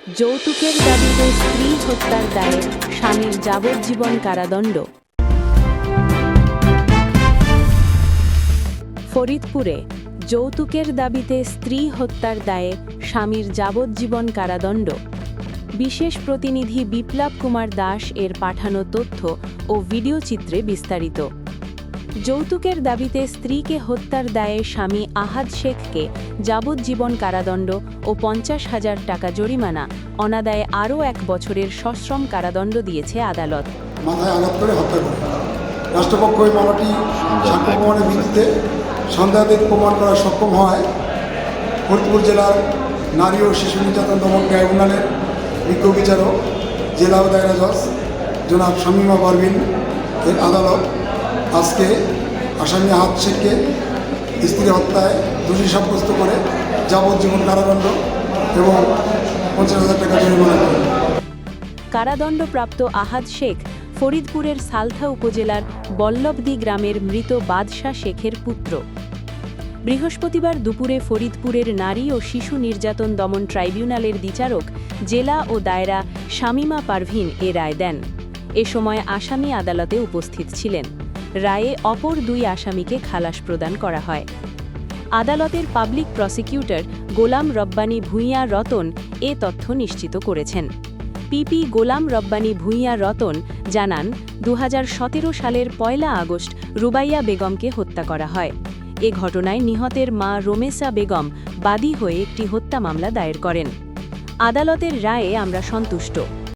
যৌতুকের দাবিতে স্ত্রী হত্যার দায়ে স্বামীর যাবজ্জীবন কারাদণ্ড। ফরিদপুরে যৌতুকের দাবিতে স্ত্রী হত্যার দায়ে স্বামীর যাবজ্জীবন কারাদণ্ড। বিশেষ প্রতিনিধি বিপ্লব কুমার দাস এর পাঠানো তথ্য ও ভিডিও চিত্রে বিস্তারিত। যৌতুকের দাবিতে স্ত্রীকে হত্যার দায়ে স্বামী আহাদ শেখকে যাবজ্জীবন কারাদণ্ড ও 50,000 টাকা জরিমানা, অনাদায়ে আরও 1 বছরের সশ্রম কারাদণ্ড দিয়েছে আদালত। মাথায় আঘাত করে হত্যা করে রাষ্ট্রপক্ষ এই মামলাটি সাক্ষ্য প্রমাণের ভিত্তিতে সন্দেহাতীত প্রমাণ করা সক্ষম হয় ফরিদপুর জেলার নারী ও শিশু নির্যাতন দমন ট্রাইব্যুনালের বিজ্ঞ বিচারক জেলা ও দায়রা জজ জনাব শামীমা পারভিন এর আদালত আজকে আসামি আহাদ শেখকে স্ত্রী হত্যায় দোষী সাব্যস্ত করে যাবজ্জীবন কারাদণ্ড এবং 50,000 টাকা জরিমানা করে। কারাদণ্ডপ্রাপ্ত আহাদ শেখ ফরিদপুরের সালথা উপজেলার বল্লভদী গ্রামের মৃত বাদশাহ শেখের পুত্র। বৃহস্পতিবার দুপুরে ফরিদপুরের নারী ও শিশু নির্যাতন দমন ট্রাইব্যুনালের বিচারক জেলা ও দায়রা শামীমা পারভিন এ রায় দেন। এ সময় আসামি আদালতে উপস্থিত ছিলেন। রায়ে অপর 2 আসামিকে খালাস প্রদান করা হয়। আদালতের পাবলিক প্রসিকিউটর গোলাম রব্বানী ভূঁইয়া রতন এ তথ্য নিশ্চিত করেছেন। পিপি গোলাম রব্বানী ভূঁইয়া রতন জানান, 2017 সালের 1 আগস্ট রুবাইয়া বেগমকে হত্যা করা হয়। এ ঘটনায় নিহতের মা রোমেসা বেগম বাদী হয়ে একটি হত্যা মামলা দায়ের করেন। আদালতের রায়ে আমরা সন্তুষ্ট।